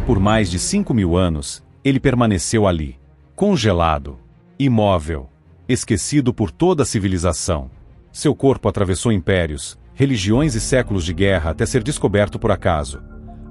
por mais de 5.000 anos, ele permaneceu ali, congelado, imóvel, esquecido por toda a civilização. Seu corpo atravessou impérios, religiões e séculos de guerra até ser descoberto por acaso,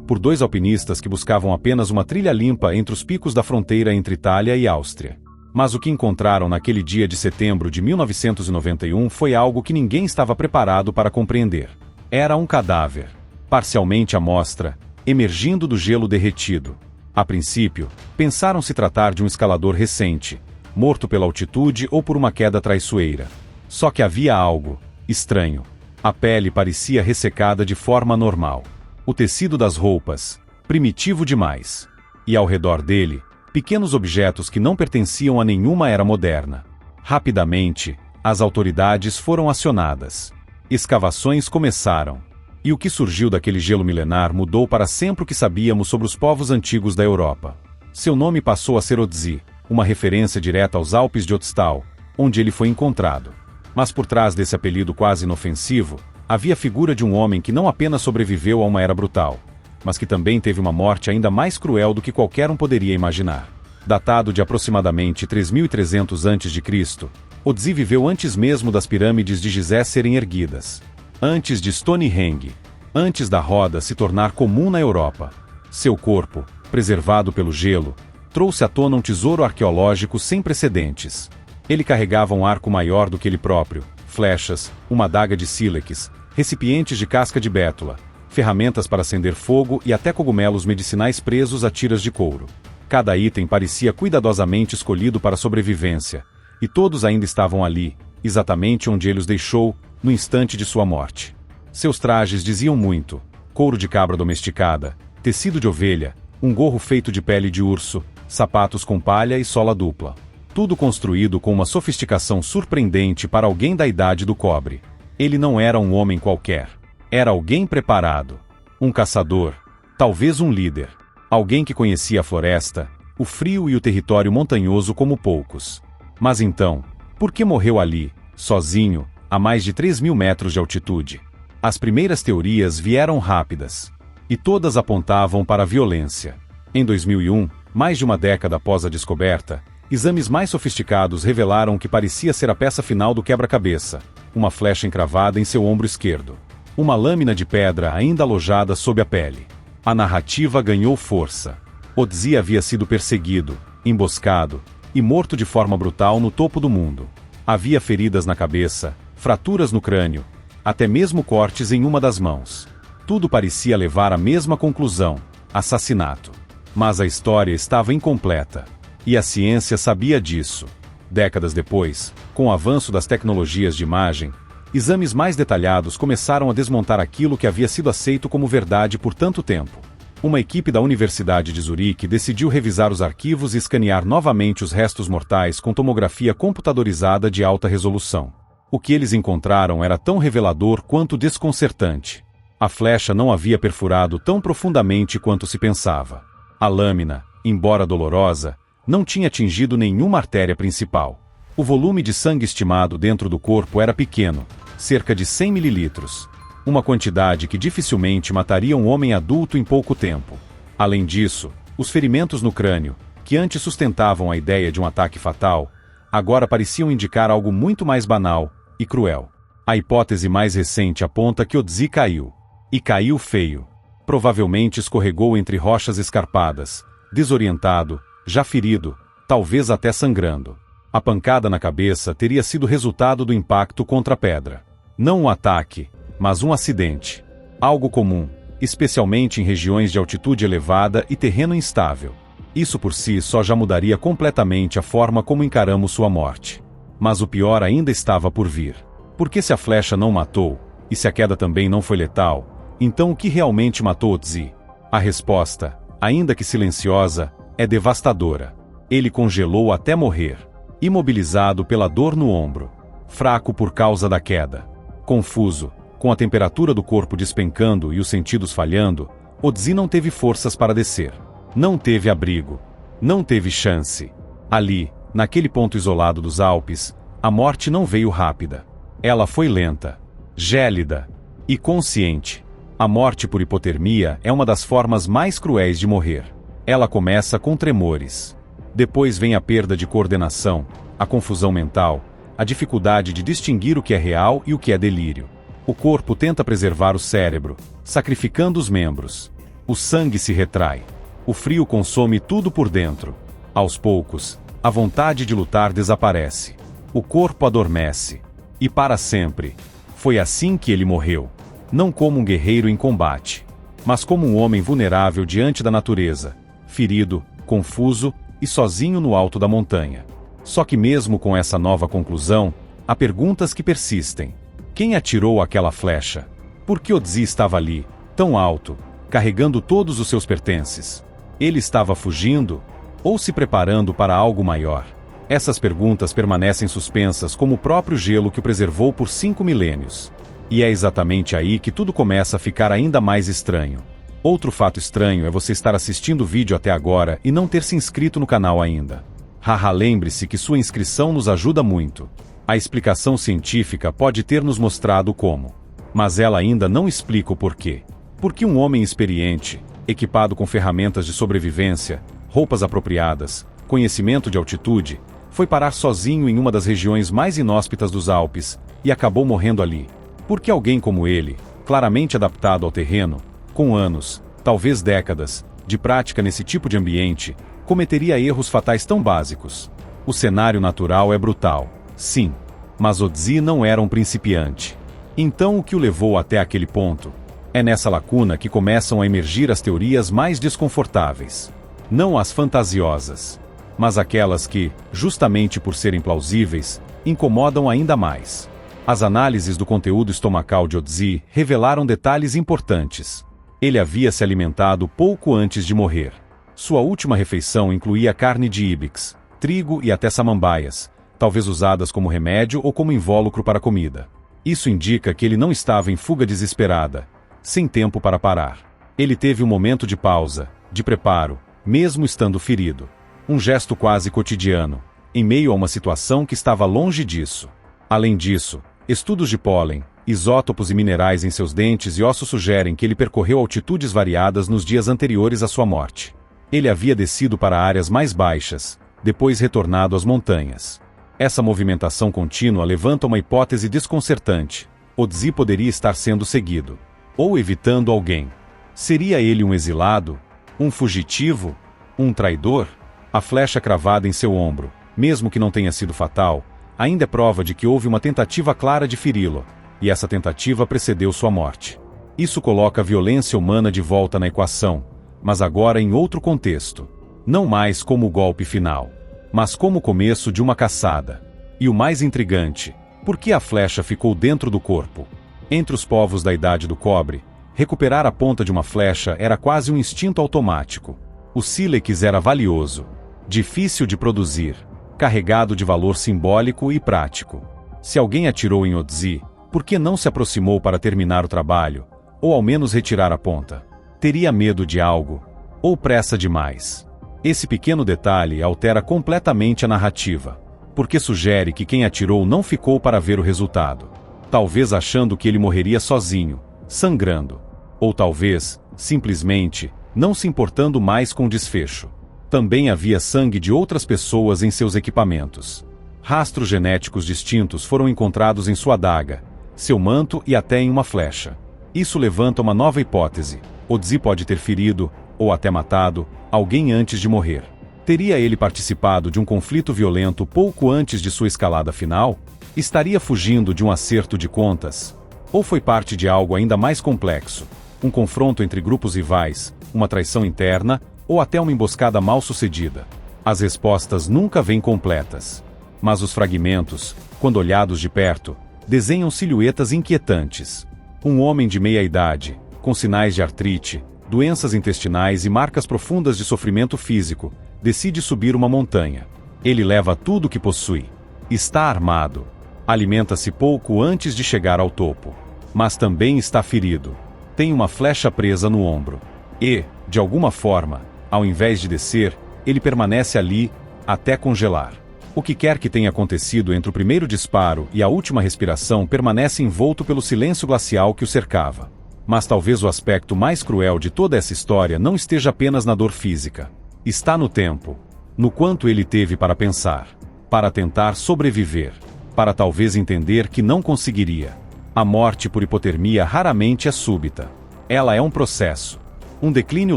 por 2 alpinistas que buscavam apenas uma trilha limpa entre os picos da fronteira entre Itália e Áustria. Mas o que encontraram naquele dia de setembro de 1991 foi algo que ninguém estava preparado para compreender. Era um cadáver, parcialmente à mostra, emergindo do gelo derretido. A princípio, pensaram se tratar de um escalador recente, morto pela altitude ou por uma queda traiçoeira. Só que havia algo estranho. A pele parecia ressecada de forma normal. O tecido das roupas, primitivo demais. E ao redor dele, pequenos objetos que não pertenciam a nenhuma era moderna. Rapidamente, as autoridades foram acionadas. Escavações começaram. E o que surgiu daquele gelo milenar mudou para sempre o que sabíamos sobre os povos antigos da Europa. Seu nome passou a ser Ötzi, uma referência direta aos Alpes de Ötztal, onde ele foi encontrado. Mas por trás desse apelido quase inofensivo, havia a figura de um homem que não apenas sobreviveu a uma era brutal, mas que também teve uma morte ainda mais cruel do que qualquer um poderia imaginar. Datado de aproximadamente 3.300 a.C., Ötzi viveu antes mesmo das pirâmides de Gizé serem erguidas. Antes de Stonehenge. Antes da roda se tornar comum na Europa. Seu corpo, preservado pelo gelo, trouxe à tona um tesouro arqueológico sem precedentes. Ele carregava um arco maior do que ele próprio, flechas, uma adaga de sílex, recipientes de casca de bétula, ferramentas para acender fogo e até cogumelos medicinais presos a tiras de couro. Cada item parecia cuidadosamente escolhido para a sobrevivência, e todos ainda estavam ali, exatamente onde ele os deixou, no instante de sua morte. Seus trajes diziam muito: couro de cabra domesticada, tecido de ovelha, um gorro feito de pele de urso, sapatos com palha e sola dupla. Tudo construído com uma sofisticação surpreendente para alguém da idade do cobre. Ele não era um homem qualquer. Era alguém preparado. Um caçador, talvez um líder. Alguém que conhecia a floresta, o frio e o território montanhoso como poucos. Mas então, por que morreu ali, sozinho, a mais de 3.000 metros de altitude? As primeiras teorias vieram rápidas. E todas apontavam para a violência. Em 2001, mais de uma década após a descoberta, exames mais sofisticados revelaram que parecia ser a peça final do quebra-cabeça, uma flecha encravada em seu ombro esquerdo. Uma lâmina de pedra ainda alojada sob a pele. A narrativa ganhou força. Ötzi havia sido perseguido, emboscado e morto de forma brutal no topo do mundo. Havia feridas na cabeça, fraturas no crânio, até mesmo cortes em uma das mãos. Tudo parecia levar à mesma conclusão: assassinato. Mas a história estava incompleta. E a ciência sabia disso. Décadas depois, com o avanço das tecnologias de imagem, exames mais detalhados começaram a desmontar aquilo que havia sido aceito como verdade por tanto tempo. Uma equipe da Universidade de Zurique decidiu revisar os arquivos e escanear novamente os restos mortais com tomografia computadorizada de alta resolução. O que eles encontraram era tão revelador quanto desconcertante. A flecha não havia perfurado tão profundamente quanto se pensava. A lâmina, embora dolorosa, não tinha atingido nenhuma artéria principal. O volume de sangue estimado dentro do corpo era pequeno, cerca de 100 mililitros. Uma quantidade que dificilmente mataria um homem adulto em pouco tempo. Além disso, os ferimentos no crânio, que antes sustentavam a ideia de um ataque fatal, agora pareciam indicar algo muito mais banal e cruel. A hipótese mais recente aponta que Ötzi caiu. E caiu feio. Provavelmente escorregou entre rochas escarpadas, desorientado, já ferido, talvez até sangrando. A pancada na cabeça teria sido resultado do impacto contra a pedra. Não um ataque, mas um acidente. Algo comum, especialmente em regiões de altitude elevada e terreno instável. Isso por si só já mudaria completamente a forma como encaramos sua morte. Mas o pior ainda estava por vir. Porque se a flecha não matou, e se a queda também não foi letal, então o que realmente matou Ötzi? A resposta, ainda que silenciosa, é devastadora. Ele congelou até morrer. Imobilizado pela dor no ombro. Fraco por causa da queda. Confuso, com a temperatura do corpo despencando e os sentidos falhando, Ötzi não teve forças para descer. Não teve abrigo. Não teve chance. Ali, naquele ponto isolado dos Alpes, a morte não veio rápida. Ela foi lenta, gélida e consciente. A morte por hipotermia é uma das formas mais cruéis de morrer. Ela começa com tremores. Depois vem a perda de coordenação, a confusão mental, a dificuldade de distinguir o que é real e o que é delírio. O corpo tenta preservar o cérebro, sacrificando os membros. O sangue se retrai. O frio consome tudo por dentro. Aos poucos, a vontade de lutar desaparece. O corpo adormece. E para sempre. Foi assim que ele morreu. Não como um guerreiro em combate, mas como um homem vulnerável diante da natureza, ferido, confuso e sozinho no alto da montanha. Só que mesmo com essa nova conclusão, há perguntas que persistem. Quem atirou aquela flecha? Por que Otzi estava ali, tão alto, carregando todos os seus pertences? Ele estava fugindo? Ou se preparando para algo maior? Essas perguntas permanecem suspensas como o próprio gelo que o preservou por 5 milênios. E é exatamente aí que tudo começa a ficar ainda mais estranho. Outro fato estranho é você estar assistindo o vídeo até agora e não ter se inscrito no canal ainda. Haha, lembre-se que sua inscrição nos ajuda muito. A explicação científica pode ter nos mostrado como. Mas ela ainda não explica o porquê. Porque um homem experiente, equipado com ferramentas de sobrevivência, roupas apropriadas, conhecimento de altitude, foi parar sozinho em uma das regiões mais inóspitas dos Alpes e acabou morrendo ali. Porque alguém como ele, claramente adaptado ao terreno, com anos, talvez décadas, de prática nesse tipo de ambiente, cometeria erros fatais tão básicos. O cenário natural é brutal, sim, mas Otzi não era um principiante. Então o que o levou até aquele ponto? É nessa lacuna que começam a emergir as teorias mais desconfortáveis. Não as fantasiosas, mas aquelas que, justamente por serem plausíveis, incomodam ainda mais. As análises do conteúdo estomacal de Otzi revelaram detalhes importantes. Ele havia se alimentado pouco antes de morrer. Sua última refeição incluía carne de ibex, trigo e até samambaias, talvez usadas como remédio ou como invólucro para comida. Isso indica que ele não estava em fuga desesperada, sem tempo para parar. Ele teve um momento de pausa, de preparo, mesmo estando ferido. Um gesto quase cotidiano, em meio a uma situação que estava longe disso. Além disso, estudos de pólen, isótopos e minerais em seus dentes e ossos sugerem que ele percorreu altitudes variadas nos dias anteriores à sua morte. Ele havia descido para áreas mais baixas, depois retornado às montanhas. Essa movimentação contínua levanta uma hipótese desconcertante. Otzi poderia estar sendo seguido. Ou evitando alguém. Seria ele um exilado? Um fugitivo? Um traidor? A flecha cravada em seu ombro, mesmo que não tenha sido fatal, ainda é prova de que houve uma tentativa clara de feri-lo, e essa tentativa precedeu sua morte. Isso coloca a violência humana de volta na equação, mas agora em outro contexto. Não mais como o golpe final, mas como o começo de uma caçada. E o mais intrigante, por que a flecha ficou dentro do corpo? Entre os povos da Idade do Cobre, recuperar a ponta de uma flecha era quase um instinto automático. O sílex era valioso, difícil de produzir, carregado de valor simbólico e prático. Se alguém atirou em Otzi, por que não se aproximou para terminar o trabalho, ou ao menos retirar a ponta? Teria medo de algo? Ou pressa demais? Esse pequeno detalhe altera completamente a narrativa, porque sugere que quem atirou não ficou para ver o resultado. Talvez achando que ele morreria sozinho, sangrando. Ou talvez, simplesmente, não se importando mais com o desfecho. Também havia sangue de outras pessoas em seus equipamentos. Rastros genéticos distintos foram encontrados em sua adaga, seu manto e até em uma flecha. Isso levanta uma nova hipótese. Otzi pode ter ferido, ou até matado, alguém antes de morrer. Teria ele participado de um conflito violento pouco antes de sua escalada final? Estaria fugindo de um acerto de contas? Ou foi parte de algo ainda mais complexo? Um confronto entre grupos rivais, uma traição interna, ou até uma emboscada mal sucedida? As respostas nunca vêm completas. Mas os fragmentos, quando olhados de perto, desenham silhuetas inquietantes. Um homem de meia idade, com sinais de artrite, doenças intestinais e marcas profundas de sofrimento físico, decide subir uma montanha. Ele leva tudo o que possui. Está armado. Alimenta-se pouco antes de chegar ao topo. Mas também está ferido. Tem uma flecha presa no ombro. E, de alguma forma, ao invés de descer, ele permanece ali, até congelar. O que quer que tenha acontecido entre o primeiro disparo e a última respiração permanece envolto pelo silêncio glacial que o cercava. Mas talvez o aspecto mais cruel de toda essa história não esteja apenas na dor física. Está no tempo. No quanto ele teve para pensar. Para tentar sobreviver. Para talvez entender que não conseguiria. A morte por hipotermia raramente é súbita. Ela é um processo. Um declínio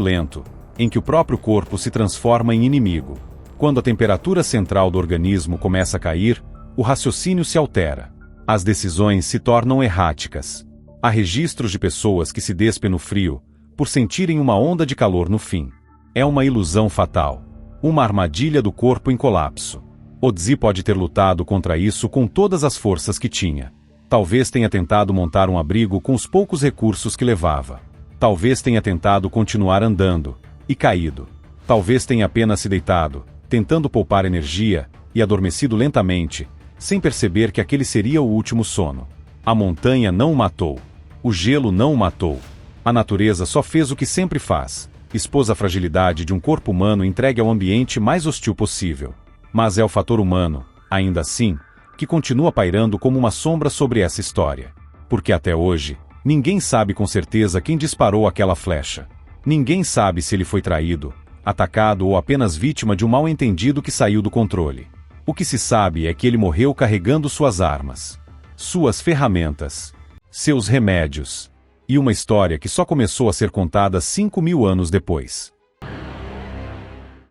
lento, em que o próprio corpo se transforma em inimigo. Quando a temperatura central do organismo começa a cair, o raciocínio se altera. As decisões se tornam erráticas. Há registros de pessoas que se despem no frio, por sentirem uma onda de calor no fim. É uma ilusão fatal. Uma armadilha do corpo em colapso. Odzi pode ter lutado contra isso com todas as forças que tinha. Talvez tenha tentado montar um abrigo com os poucos recursos que levava. Talvez tenha tentado continuar andando, e caído. Talvez tenha apenas se deitado, tentando poupar energia, e adormecido lentamente, sem perceber que aquele seria o último sono. A montanha não o matou. O gelo não o matou. A natureza só fez o que sempre faz. Expôs a fragilidade de um corpo humano entregue ao ambiente mais hostil possível. Mas é o fator humano, ainda assim, que continua pairando como uma sombra sobre essa história. Porque até hoje, ninguém sabe com certeza quem disparou aquela flecha. Ninguém sabe se ele foi traído, atacado ou apenas vítima de um mal-entendido que saiu do controle. O que se sabe é que ele morreu carregando suas armas, suas ferramentas, seus remédios. E uma história que só começou a ser contada 5.000 anos depois.